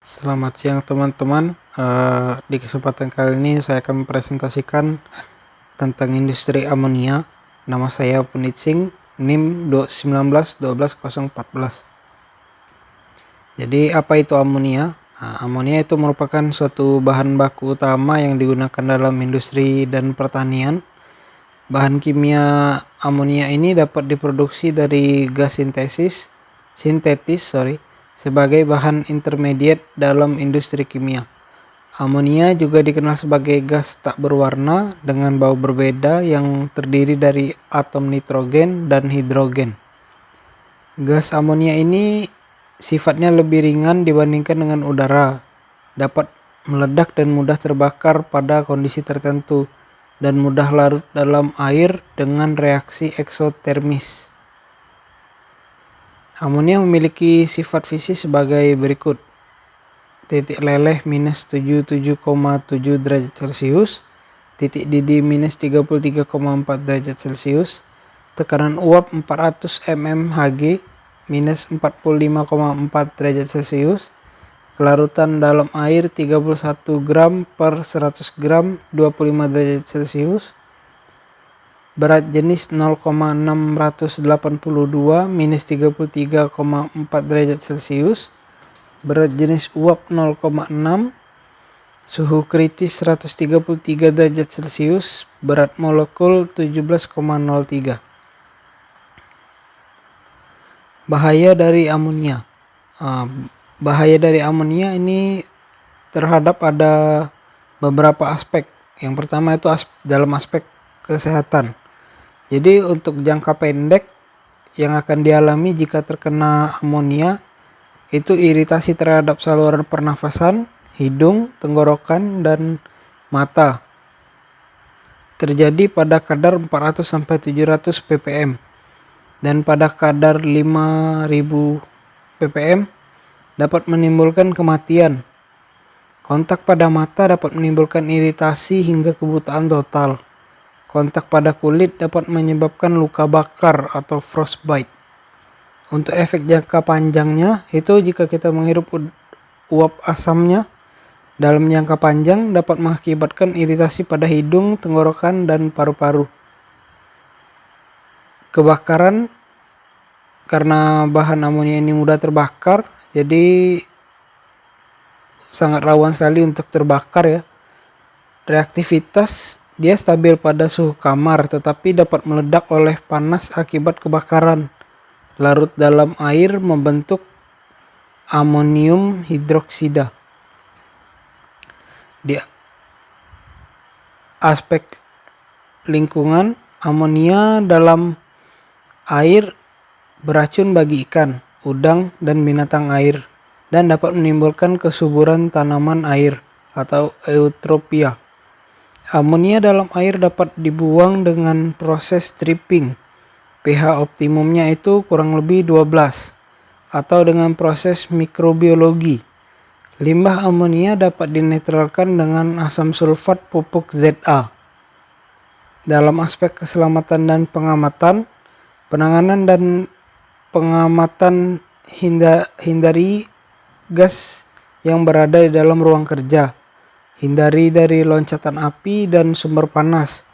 Selamat siang teman-teman. Di kesempatan kali ini saya akan mempresentasikan tentang industri amonia. Nama saya Punit Singh, NIM 19 12 014. Jadi apa itu amonia? Amonia itu merupakan suatu bahan baku utama yang digunakan dalam industri dan pertanian. Bahan kimia amonia ini dapat diproduksi dari gas sintetis sebagai bahan intermediate dalam industri kimia. Amonia juga dikenal sebagai gas tak berwarna dengan bau berbeda yang terdiri dari atom nitrogen dan hidrogen. Gas amonia ini sifatnya lebih ringan dibandingkan dengan udara, dapat meledak dan mudah terbakar pada kondisi tertentu, dan mudah larut dalam air dengan reaksi eksotermis. Amonia memiliki sifat fisik sebagai berikut. Titik leleh minus 77,7 derajat Celcius, titik didih minus 33,4 derajat Celcius, tekanan uap 400 mmHg minus 45,4 derajat Celcius, kelarutan dalam air 31 gram per 100 gram 25 derajat Celcius, berat jenis 0,682 minus 33,4 derajat Celcius, berat jenis uap 0,6, suhu kritis 133 derajat Celcius, berat molekul 17,03. Bahaya dari amonia. Bahaya dari amonia ini terhadap ada beberapa aspek. Yang pertama itu dalam aspek kesehatan. Jadi untuk jangka pendek yang akan dialami jika terkena amonia itu iritasi terhadap saluran pernafasan, hidung, tenggorokan, dan mata. Terjadi pada kadar 400-700 ppm dan pada kadar 5000 ppm dapat menimbulkan kematian. Kontak pada mata dapat menimbulkan iritasi hingga kebutaan total. Kontak pada kulit dapat menyebabkan luka bakar atau frostbite. Untuk efek jangka panjangnya itu jika kita menghirup uap asamnya dalam jangka panjang dapat mengakibatkan iritasi pada hidung, tenggorokan, dan paru-paru. Kebakaran, karena bahan amonia ini mudah terbakar, jadi sangat rawan sekali untuk terbakar ya. Reaktivitas dia stabil pada suhu kamar tetapi dapat meledak oleh panas akibat kebakaran. Larut dalam air membentuk amonium hidroksida. Di aspek lingkungan, amonia dalam air beracun bagi ikan, udang, dan binatang air, dan dapat menimbulkan kesuburan tanaman air atau eutropia. Amonia dalam air dapat dibuang dengan proses stripping. pH optimumnya itu kurang lebih 12 atau dengan proses mikrobiologi. Limbah amonia dapat dinetralkan dengan asam sulfat pupuk Za. Dalam aspek keselamatan dan pengamatan, penanganan dan pengamatan hindari gas yang berada di dalam ruang kerja. Hindari dari loncatan api dan sumber panas.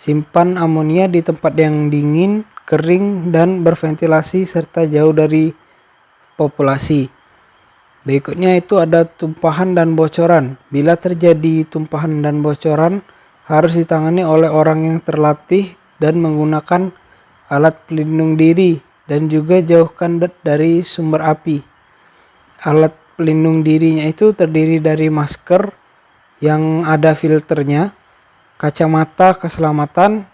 Simpan amonia di tempat yang dingin, kering, dan berventilasi serta jauh dari populasi. Berikutnya itu ada tumpahan dan bocoran. Bila terjadi tumpahan dan bocoran, harus ditangani oleh orang yang terlatih dan menggunakan alat pelindung diri dan juga jauhkan dari sumber api. Alat pelindung dirinya itu terdiri dari masker yang ada filternya, kacamata keselamatan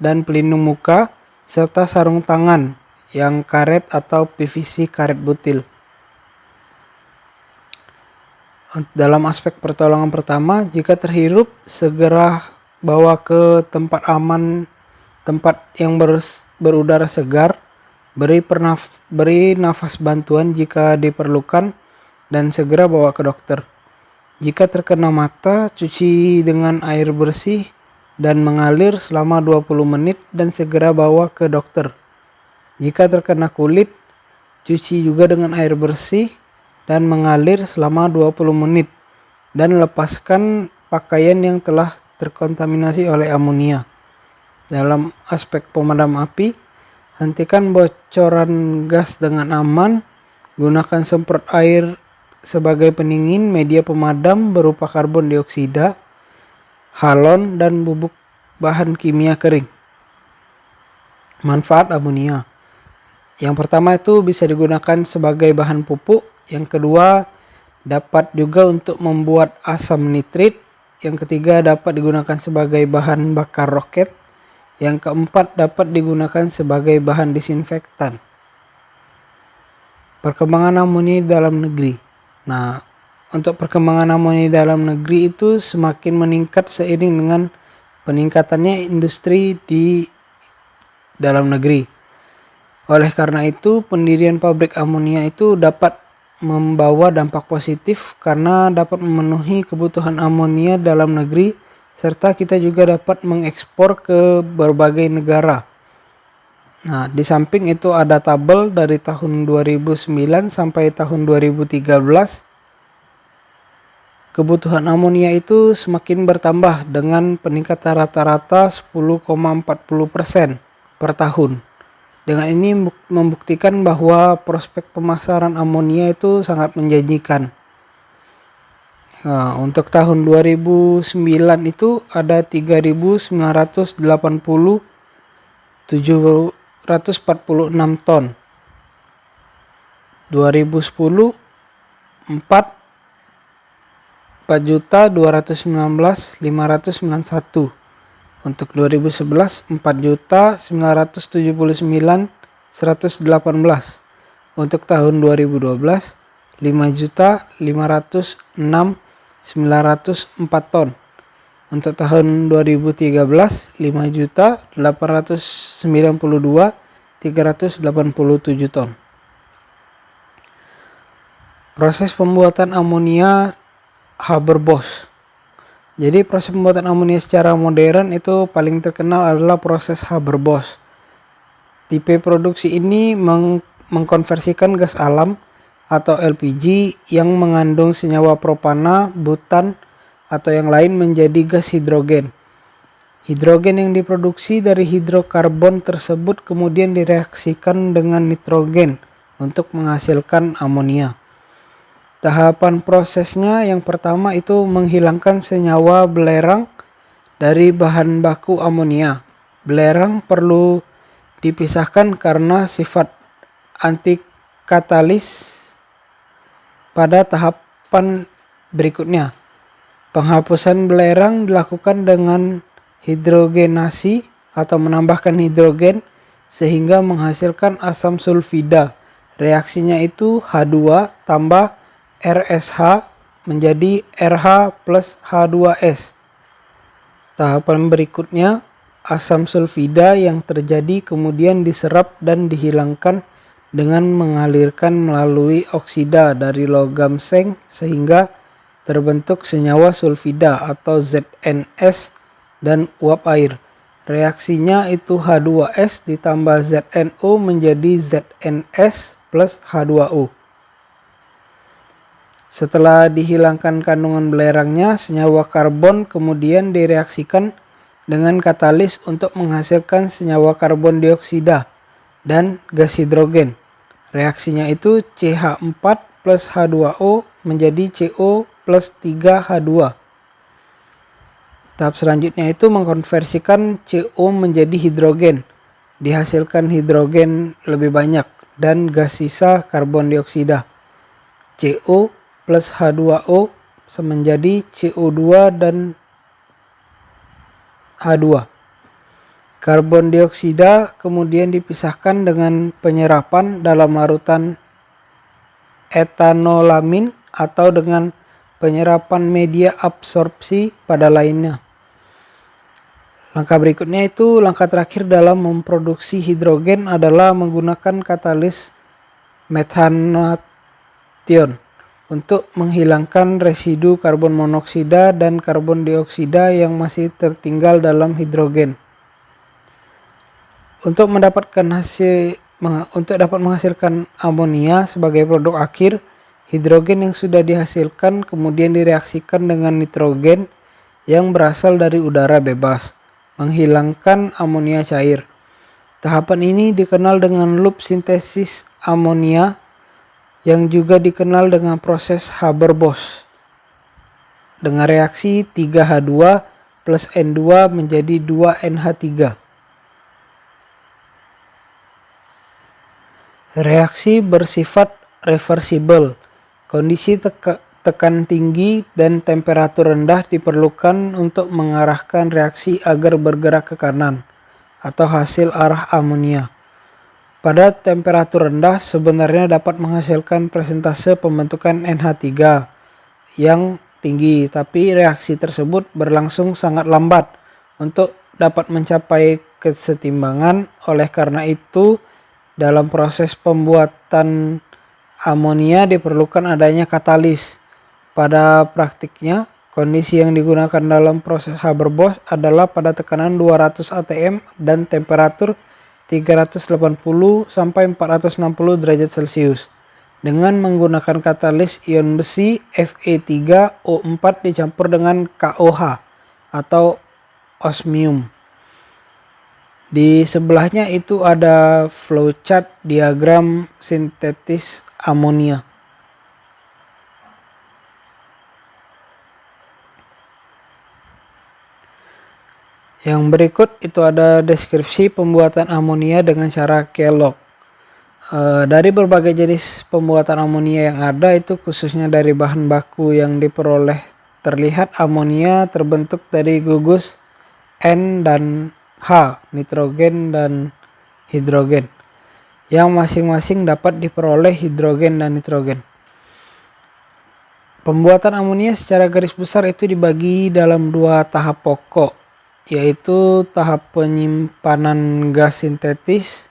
dan pelindung muka, serta sarung tangan yang karet atau PVC karet butil. Dalam aspek pertolongan pertama, jika terhirup segera bawa ke tempat aman, tempat yang berudara segar, beri nafas bantuan jika diperlukan, dan segera bawa ke dokter. Jika terkena mata, cuci dengan air bersih dan mengalir selama 20 menit dan segera bawa ke dokter. Jika terkena kulit, cuci juga dengan air bersih dan mengalir selama 20 menit dan lepaskan pakaian yang telah terkontaminasi oleh amonia. Dalam aspek pemadam api, hentikan bocoran gas dengan aman, gunakan semprot air sebagai pendingin, media pemadam berupa karbon dioksida, halon, dan bubuk bahan kimia kering. Manfaat amonia. Yang pertama itu bisa digunakan sebagai bahan pupuk, yang kedua dapat juga untuk membuat asam nitrit, yang ketiga dapat digunakan sebagai bahan bakar roket, yang keempat dapat digunakan sebagai bahan disinfektan. Perkembangan amonia dalam negeri. Nah, untuk perkembangan amonia dalam negeri itu semakin meningkat seiring dengan peningkatannya industri di dalam negeri. Oleh karena itu, pendirian pabrik amonia itu dapat membawa dampak positif karena dapat memenuhi kebutuhan amonia dalam negeri, serta kita juga dapat mengekspor ke berbagai negara. Nah, di samping itu ada tabel dari tahun 2009 sampai tahun 2013. Kebutuhan amonia itu semakin bertambah dengan peningkatan rata-rata 10,40% per tahun. Dengan ini membuktikan bahwa prospek pemasaran amonia itu sangat menjanjikan. Nah, untuk tahun 2009 itu ada 3.980 746 ton. 2010 4.219.591. Untuk 2011 4.979.118. Untuk tahun 2012 5.506.904 ton. Untuk tahun 2013 5.892.387 ton. Proses pembuatan amonia Haber-Bosch. Jadi proses pembuatan amonia secara modern itu paling terkenal adalah proses Haber-Bosch. Tipe produksi ini mengkonversikan gas alam atau LPG yang mengandung senyawa propana, butan, atau yang lain menjadi gas hidrogen. Hidrogen yang diproduksi dari hidrokarbon tersebut kemudian direaksikan dengan nitrogen untuk menghasilkan amonia. Tahapan prosesnya yang pertama itu menghilangkan senyawa belerang dari bahan baku amonia. Belerang perlu dipisahkan karena sifat antikatalis. Pada tahapan berikutnya, penghapusan belerang dilakukan dengan hidrogenasi atau menambahkan hidrogen sehingga menghasilkan asam sulfida. Reaksinya itu H2 tambah RSH menjadi RH plus H2S. Tahapan berikutnya, asam sulfida yang terjadi kemudian diserap dan dihilangkan dengan mengalirkan melalui oksida dari logam seng sehingga terbentuk senyawa sulfida atau ZNS dan uap air. Reaksinya itu H2S ditambah ZNO menjadi ZNS plus H2O. Setelah dihilangkan kandungan belerangnya, senyawa karbon kemudian direaksikan dengan katalis untuk menghasilkan senyawa karbon dioksida dan gas hidrogen. Reaksinya itu CH4 plus H2O menjadi CO plus 3H2. Tahap selanjutnya itu mengkonversikan CO menjadi hidrogen. Dihasilkan hidrogen lebih banyak dan gas sisa karbon dioksida. CO plus H2O menjadi CO2 dan H2. Karbon dioksida kemudian dipisahkan dengan penyerapan dalam larutan etanolamin atau dengan penyerapan media absorpsi pada lainnya. Langkah berikutnya itu langkah terakhir dalam memproduksi hidrogen adalah menggunakan katalis methanation untuk menghilangkan residu karbon monoksida dan karbon dioksida yang masih tertinggal dalam hidrogen. Untuk dapat menghasilkan amonia sebagai produk akhir, Hidrogen yang sudah dihasilkan kemudian direaksikan dengan nitrogen yang berasal dari udara bebas, menghilangkan amonia cair. Tahapan ini dikenal dengan loop sintesis amonia yang juga dikenal dengan proses Haber-Bosch. Dengan reaksi 3H2 plus N2 menjadi 2NH3. Reaksi bersifat reversibel. Kondisi tekan tinggi dan temperatur rendah diperlukan untuk mengarahkan reaksi agar bergerak ke kanan atau hasil arah amonia. Pada temperatur rendah sebenarnya dapat menghasilkan persentase pembentukan NH3 yang tinggi, tapi reaksi tersebut berlangsung sangat lambat untuk dapat mencapai kesetimbangan. Oleh karena itu, dalam proses pembuatan amonia diperlukan adanya katalis. Pada praktiknya, kondisi yang digunakan dalam proses Haber-Bosch adalah pada tekanan 200 atm dan temperatur 380 sampai 460 derajat Celcius. Dengan menggunakan katalis ion besi Fe3O4 dicampur dengan KOH atau osmium. Di sebelahnya itu ada flowchart diagram sintetis amonia. Yang berikut itu ada deskripsi pembuatan amonia dengan cara Kellogg. Dari berbagai jenis pembuatan amonia yang ada itu khususnya dari bahan baku yang diperoleh terlihat amonia terbentuk dari gugus N dan H, nitrogen dan hidrogen, yang masing-masing dapat diperoleh hidrogen dan nitrogen. Pembuatan amonia secara garis besar itu dibagi dalam dua tahap pokok, yaitu tahap penyimpanan gas sintetis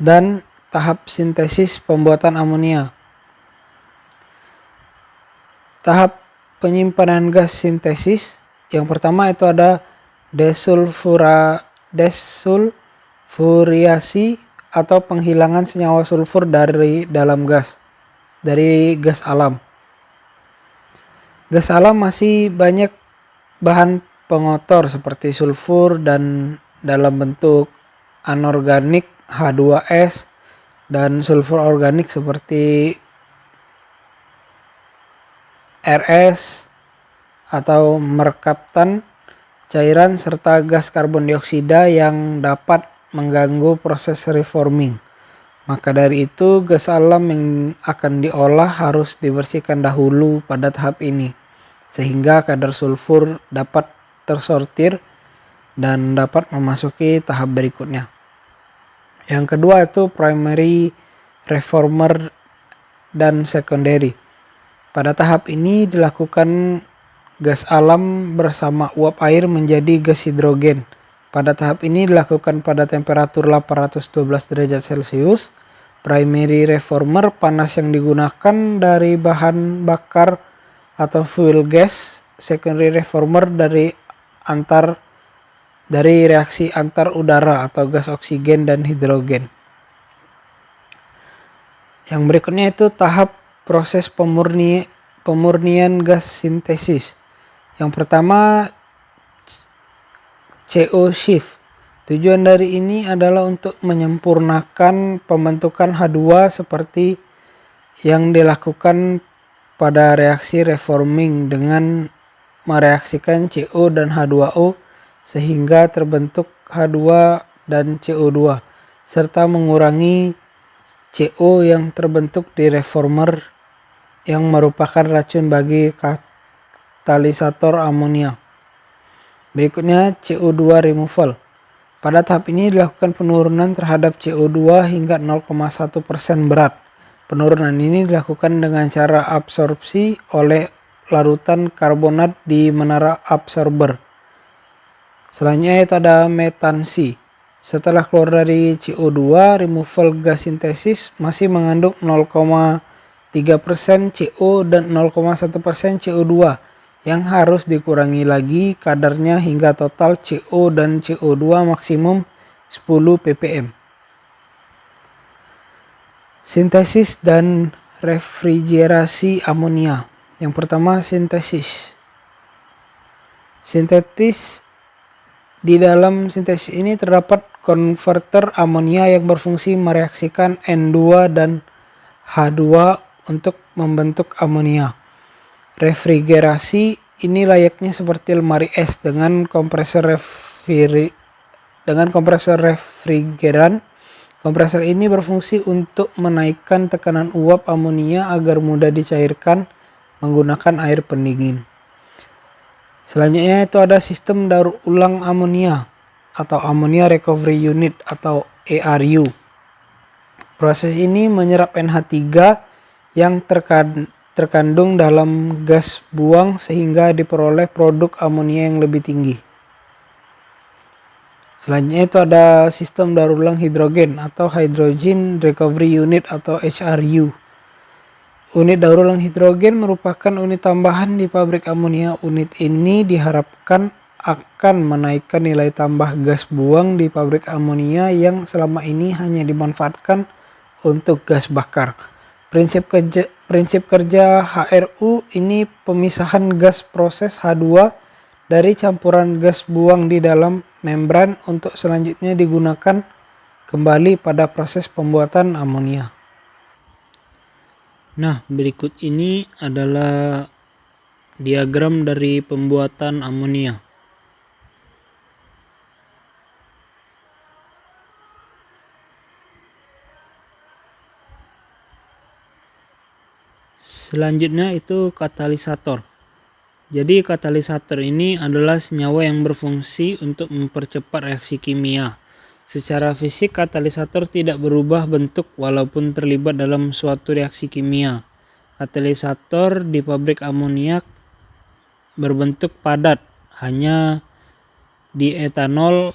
dan tahap sintesis pembuatan amonia. Tahap penyimpanan gas sintesis yang pertama itu ada desulfuriasi atau penghilangan senyawa sulfur dari dalam gas, dari gas alam. Gas alam masih banyak bahan pengotor seperti sulfur dan dalam bentuk anorganik H2S dan sulfur organik seperti RS atau merkaptan, cairan serta gas karbon dioksida yang dapat mengganggu proses reforming. Maka dari itu gas alam yang akan diolah harus dibersihkan dahulu pada tahap ini, sehingga kadar sulfur dapat tersortir dan dapat memasuki tahap berikutnya. Yang kedua itu primary reformer dan secondary. Pada tahap ini dilakukan gas alam bersama uap air menjadi gas hidrogen. Pada tahap ini dilakukan pada temperatur 812 derajat Celcius. Primary reformer panas yang digunakan dari bahan bakar atau fuel gas. Secondary reformer dari reaksi antar udara atau gas oksigen dan hidrogen. Yang berikutnya itu tahap proses pemurnian gas sintesis. Yang pertama CO shift. Tujuan dari ini adalah untuk menyempurnakan pembentukan H2 seperti yang dilakukan pada reaksi reforming dengan mereaksikan CO dan H2O sehingga terbentuk H2 dan CO2 serta mengurangi CO yang terbentuk di reformer yang merupakan racun bagi katalisator amonia. Berikutnya CO2 removal. Pada tahap ini dilakukan penurunan terhadap CO2 hingga 0,1% berat. Penurunan ini dilakukan dengan cara absorpsi oleh larutan karbonat di menara absorber. Selanjutnya itu ada metansi. Setelah keluar dari CO2, removal gas sintesis masih mengandung 0,3% CO dan 0,1% CO2 yang harus dikurangi lagi kadarnya hingga total CO dan CO2 maksimum 10 ppm. Sintesis dan refrigerasi amonia. Yang pertama, sintesis. Di dalam sintesis ini terdapat konverter amonia yang berfungsi mereaksikan N2 dan H2 untuk membentuk amonia. Refrigerasi ini layaknya seperti lemari es dengan kompresor refrigeran. Kompresor ini berfungsi untuk menaikkan tekanan uap amonia agar mudah dicairkan menggunakan air pendingin. Selanjutnya itu ada sistem daur ulang amonia atau Ammonia Recovery Unit atau ERU. Proses ini menyerap NH3 yang terkandung dalam gas buang sehingga diperoleh produk amonia yang lebih tinggi. Selanjutnya itu ada sistem daur ulang hidrogen atau Hydrogen Recovery Unit atau HRU. Unit daur ulang hidrogen merupakan unit tambahan di pabrik amonia. Unit ini diharapkan akan menaikkan nilai tambah gas buang di pabrik amonia yang selama ini hanya dimanfaatkan untuk gas bakar. Prinsip kerja HRU ini pemisahan gas proses H2 dari campuran gas buang di dalam membran untuk selanjutnya digunakan kembali pada proses pembuatan amonia. Nah, berikut ini adalah diagram dari pembuatan amonia. Selanjutnya itu katalisator. Jadi katalisator ini adalah senyawa yang berfungsi untuk mempercepat reaksi kimia. Secara fisik katalisator tidak berubah bentuk walaupun terlibat dalam suatu reaksi kimia. Katalisator di pabrik amoniak berbentuk padat, hanya dietanol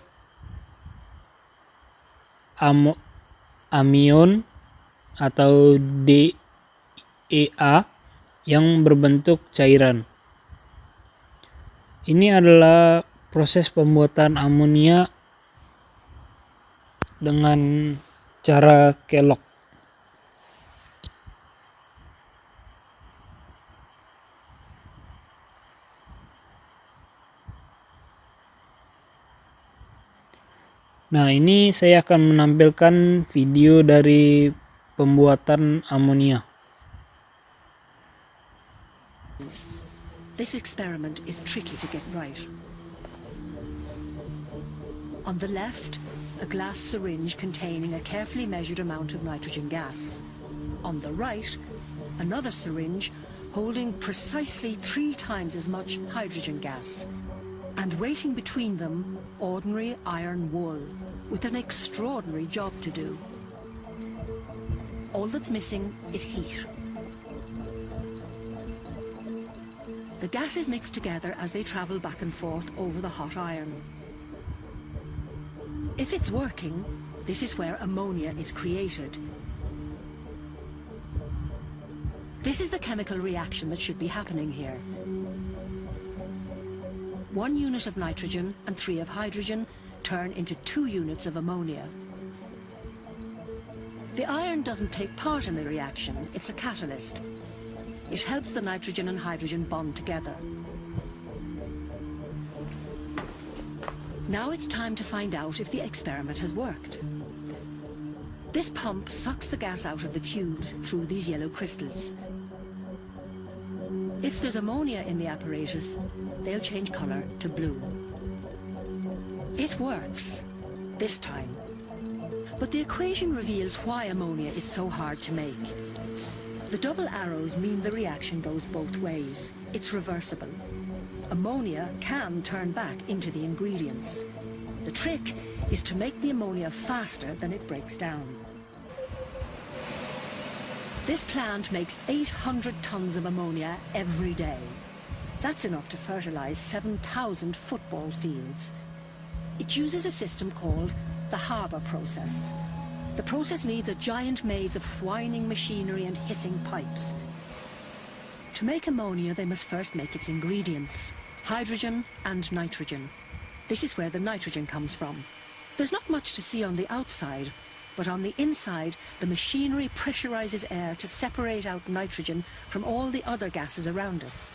amion atau DEA yang berbentuk cairan. Ini adalah proses pembuatan amonia dengan cara kelok. Nah, ini saya akan menampilkan video dari pembuatan amonia. This experiment is tricky to get right. On the left, a glass syringe containing a carefully measured amount of nitrogen gas. On the right, another syringe holding precisely 3 times as much hydrogen gas. And waiting between them, ordinary iron wool, with an extraordinary job to do. All that's missing is heat. The gases mix together as they travel back and forth over the hot iron. If it's working, this is where ammonia is created. This is the chemical reaction that should be happening here. 1 unit of nitrogen and 3 of hydrogen turn into 2 units of ammonia. The iron doesn't take part in the reaction, it's a catalyst. It helps the nitrogen and hydrogen bond together. Now it's time to find out if the experiment has worked. This pump sucks the gas out of the tubes through these yellow crystals. If there's ammonia in the apparatus, they'll change color to blue. It works, this time. But the equation reveals why ammonia is so hard to make. The double arrows mean the reaction goes both ways. It's reversible. Ammonia can turn back into the ingredients. The trick is to make the ammonia faster than it breaks down. This plant makes 800 tons of ammonia every day. That's enough to fertilize 7,000 football fields. It uses a system called the Haber process. The process needs a giant maze of whining machinery and hissing pipes. To make ammonia, they must first make its ingredients, hydrogen and nitrogen. This is where the nitrogen comes from. There's not much to see on the outside, But on the inside, the machinery pressurizes air to separate out nitrogen from all the other gases around us.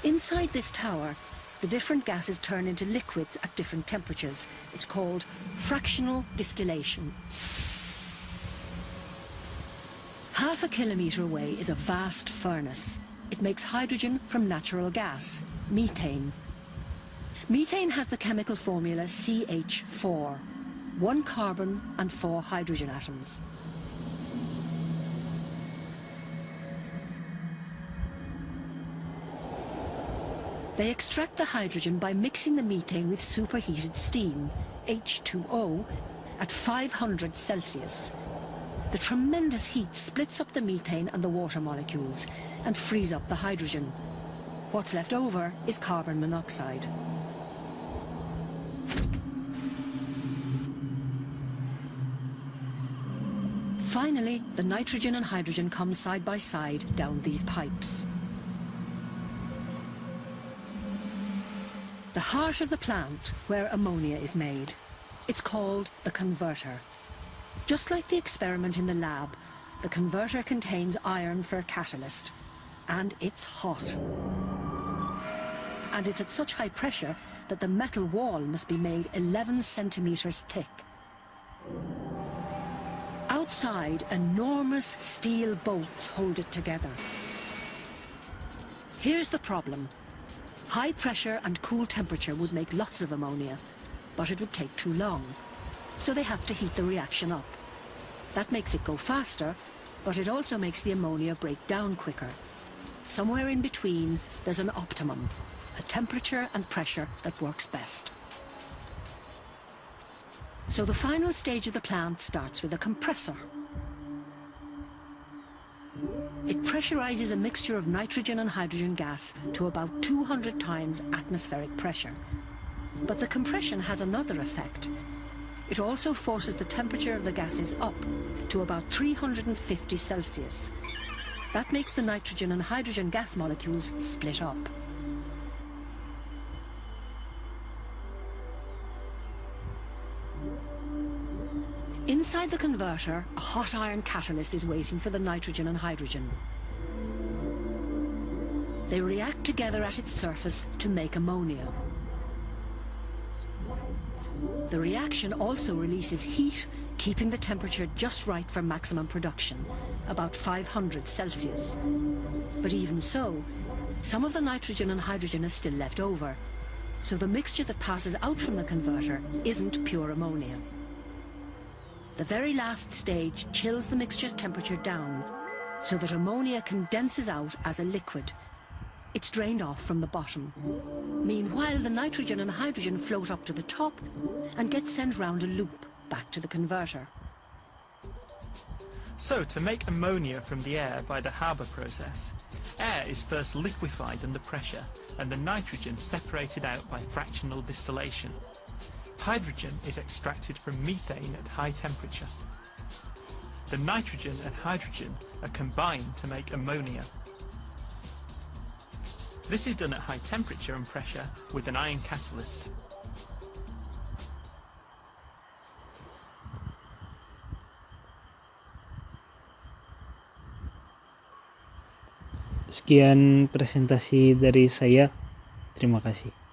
Inside this tower, the different gases turn into liquids at different temperatures. It's called fractional distillation. Half a kilometre away is a vast furnace. It makes hydrogen from natural gas, methane. Methane has the chemical formula CH4, 1 carbon and 4 hydrogen atoms. They extract the hydrogen by mixing the methane with superheated steam, H2O, at 500 Celsius. The tremendous heat splits up the methane and the water molecules and frees up the hydrogen. What's left over is carbon monoxide. Finally, the nitrogen and hydrogen come side by side down these pipes. The heart of the plant where ammonia is made. It's called the converter. Just like the experiment in the lab, the converter contains iron for a catalyst, and it's hot. And it's at such high pressure that the metal wall must be made 11 centimeters thick. Outside, enormous steel bolts hold it together. Here's the problem. High pressure and cool temperature would make lots of ammonia, but it would take too long. So they have to heat the reaction up. That makes it go faster, but it also makes the ammonia break down quicker. Somewhere in between, there's an optimum, a temperature and pressure that works best. So the final stage of the plant starts with a compressor. It pressurizes a mixture of nitrogen and hydrogen gas to about 200 times atmospheric pressure. But the compression has another effect. It also forces the temperature of the gases up to about 350 Celsius. That makes the nitrogen and hydrogen gas molecules split up. Inside the converter, a hot iron catalyst is waiting for the nitrogen and hydrogen. They react together at its surface to make ammonia. The reaction also releases heat, keeping the temperature just right for maximum production, about 500 Celsius. But even so, some of the nitrogen and hydrogen is still left over, so the mixture that passes out from the converter isn't pure ammonia. The very last stage chills the mixture's temperature down so that ammonia condenses out as a liquid. It's drained off from the bottom. Meanwhile, the nitrogen and hydrogen float up to the top and get sent round a loop back to the converter. So, to make ammonia from the air by the Haber process, air is first liquefied under pressure and the nitrogen separated out by fractional distillation. Hydrogen is extracted from methane at high temperature. The nitrogen and hydrogen are combined to make ammonia. This is done at high temperature and pressure with an iron catalyst. Sekian presentasi dari saya. Terima kasih.